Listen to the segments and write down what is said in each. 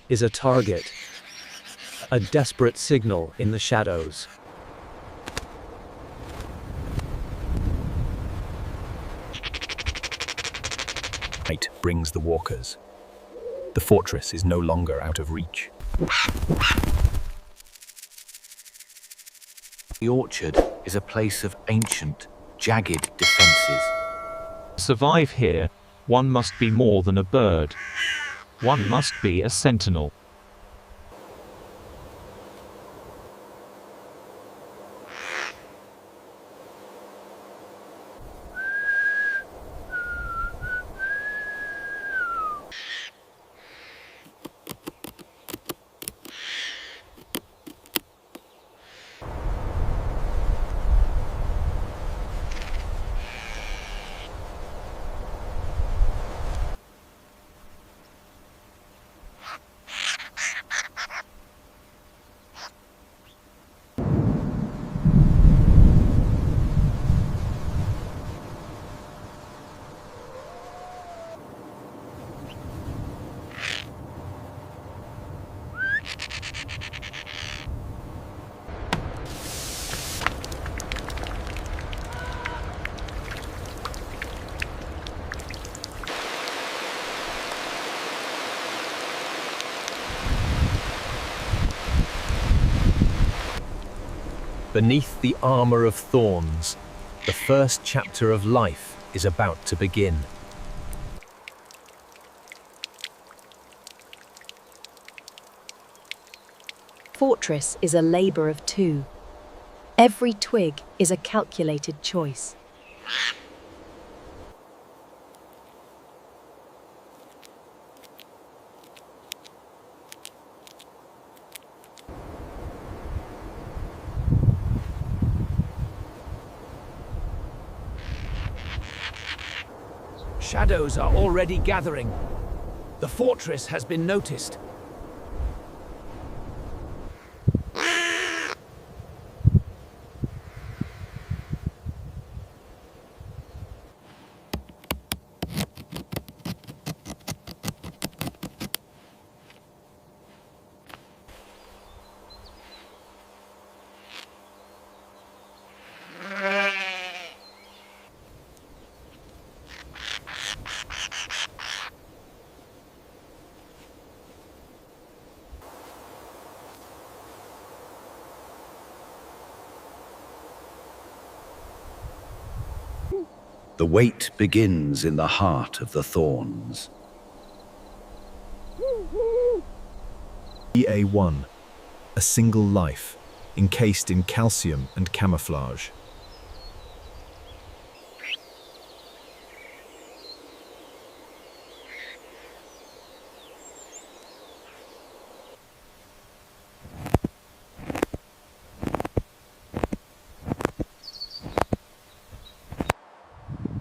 is a target, a desperate signal in the shadows. Night brings the walkers. The fortress is no longer out of reach. The orchard is a place of ancient, jagged defenses. To survive here, one must be more than a bird. One must be a sentinel. Beneath the armor of thorns, the first chapter of life is about to begin. Fortress is a labor of two. Every twig is a calculated choice. Shadows are already gathering. The fortress has been noticed. The wait begins in the heart of the thorns. EA1, a single life, encased in calcium and camouflage.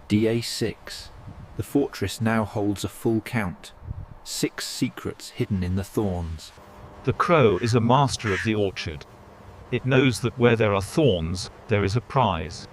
DA6. The fortress now holds a full count. 6 secrets hidden in the thorns. The crow is a master of the orchard. It knows that where there are thorns, there is a prize.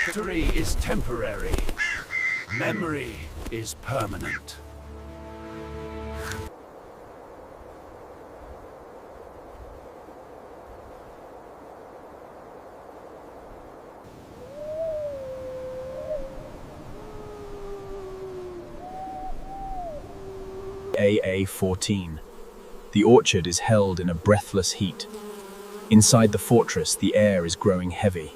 Victory is temporary. Memory is permanent. AA14. The orchard is held in a breathless heat. Inside the fortress, the air is growing heavy.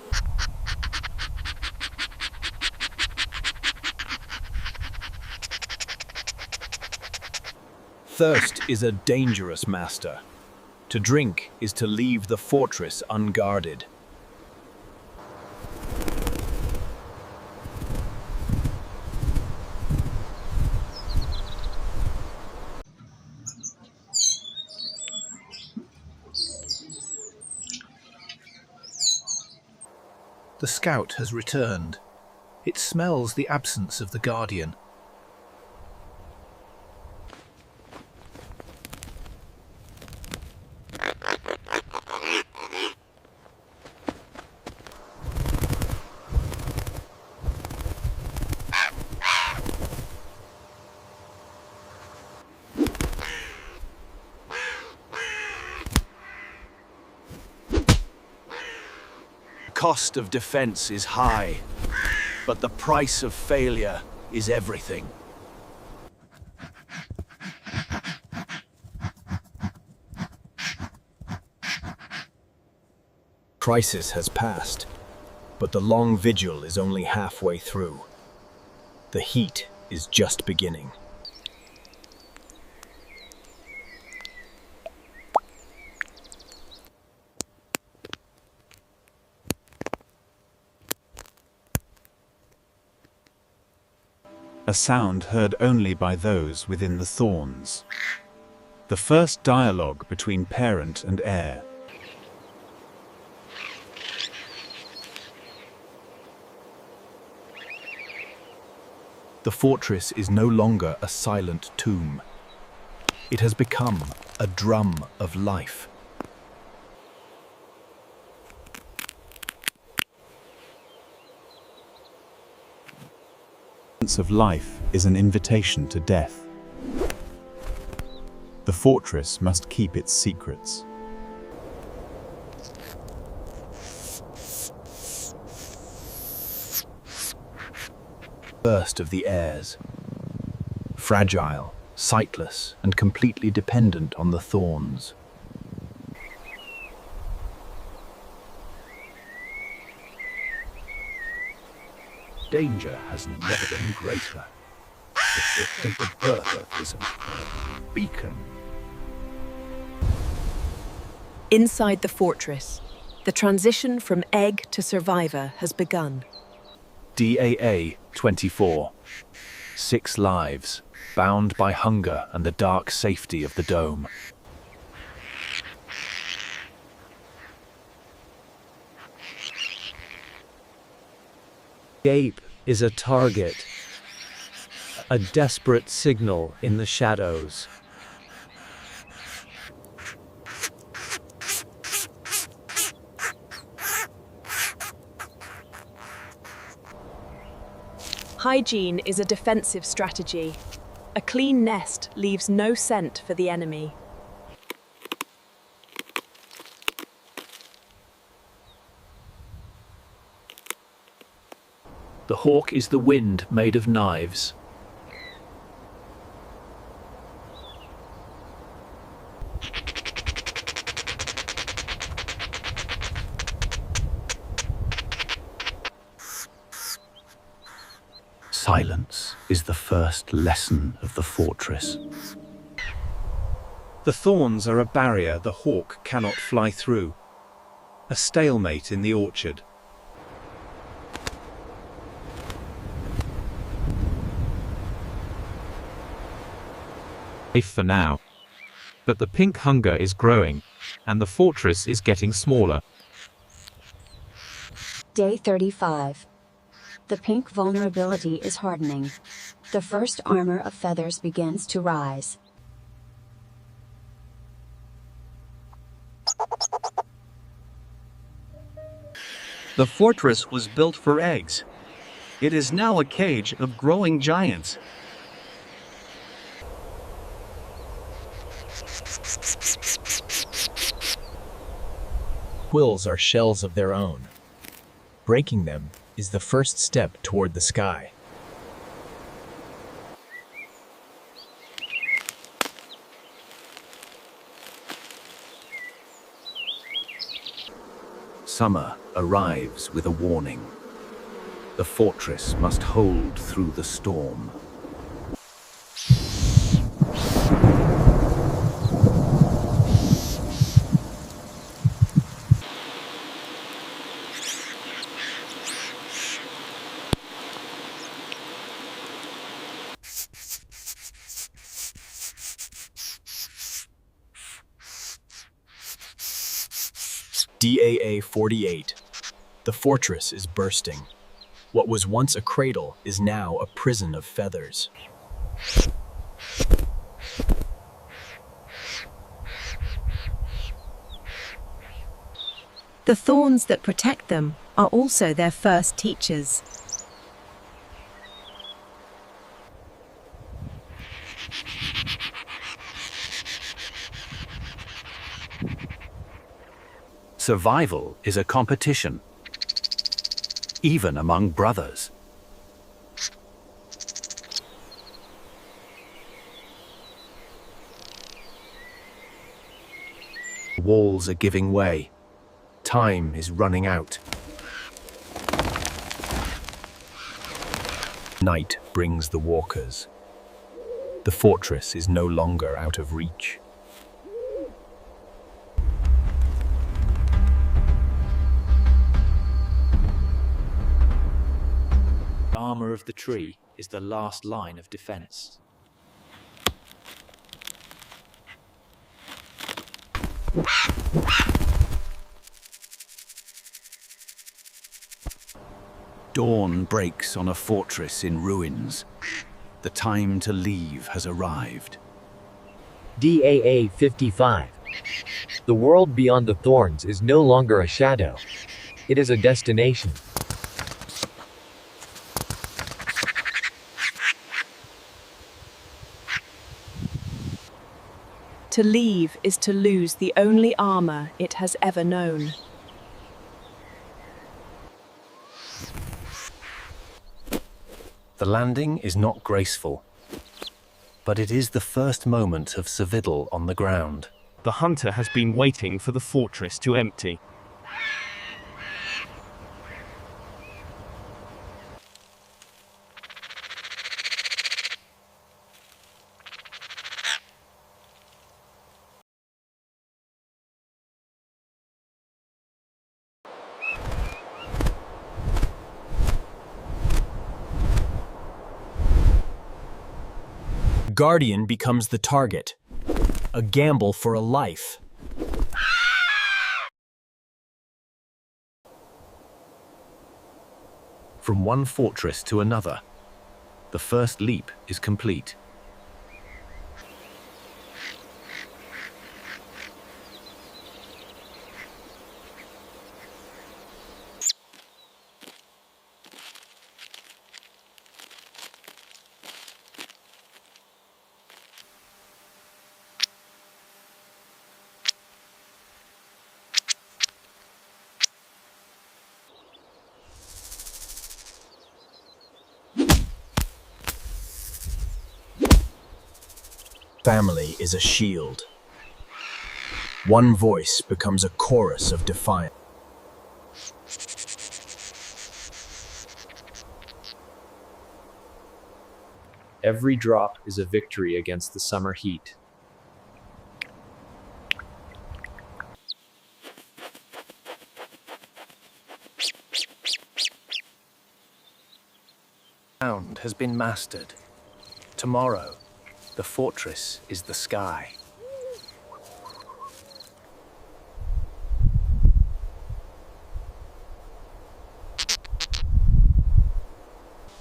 Thirst is a dangerous master. To drink is to leave the fortress unguarded. The scout has returned. It smells the absence of the guardian. Cost of defense is high, but the price of failure is everything. Crisis has passed, but the long vigil is only halfway through. The heat is just beginning. A sound heard only by those within the thorns. The first dialogue between parent and heir. The fortress is no longer a silent tomb. It has become a drum of life. Of life is an invitation to death. The fortress must keep its secrets. First of the heirs. Fragile, sightless, and completely dependent on the thorns. Danger has never been greater. The gift of the birth is a beacon. Inside the fortress, the transition from egg to survivor has begun. DAA 24. 6 lives, bound by hunger and the dark safety of the dome. Escape is a target, a desperate signal in the shadows. Hygiene is a defensive strategy. A clean nest leaves no scent for the enemy. The hawk is the wind made of knives. Silence is the first lesson of the fortress. The thorns are a barrier the hawk cannot fly through. A stalemate in the orchard. Safe for now. But the pink hunger is growing, and the fortress is getting smaller. Day 35. The pink vulnerability is hardening. The first armor of feathers begins to rise. The fortress was built for eggs. It is now a cage of growing giants. Quills are shells of their own. Breaking them is the first step toward the sky. Summer arrives with a warning. The fortress must hold through the storm. DAA 48. The fortress is bursting. What was once a cradle is now a prison of feathers. The thorns that protect them are also their first teachers. Survival is a competition, even among brothers. Walls are giving way. Time is running out. Night brings the walkers. The fortress is no longer out of reach. The armor of the tree is the last line of defense. Dawn breaks on a fortress in ruins. The time to leave has arrived. DAA 55. The world beyond the thorns is no longer a shadow. It is a destination. To leave is to lose the only armor it has ever known. The landing is not graceful, but it is the first moment of survival on the ground. The hunter has been waiting for the fortress to empty. Guardian becomes the target. A gamble for a life. From one fortress to another, the first leap is complete. Family is a shield. One voice becomes a chorus of defiance. Every drop is a victory against the summer heat. Sound has been mastered. Tomorrow, the fortress is the sky.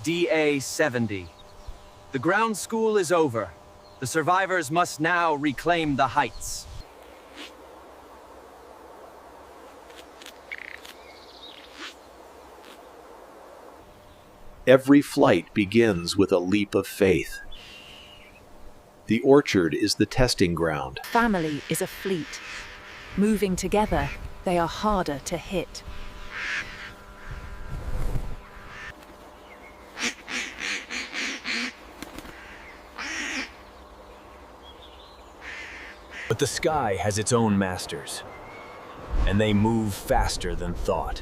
DA 70. The ground school is over. The survivors must now reclaim the heights. Every flight begins with a leap of faith. The orchard is the testing ground. Family is a fleet. Moving together, they are harder to hit. But the sky has its own masters, and they move faster than thought.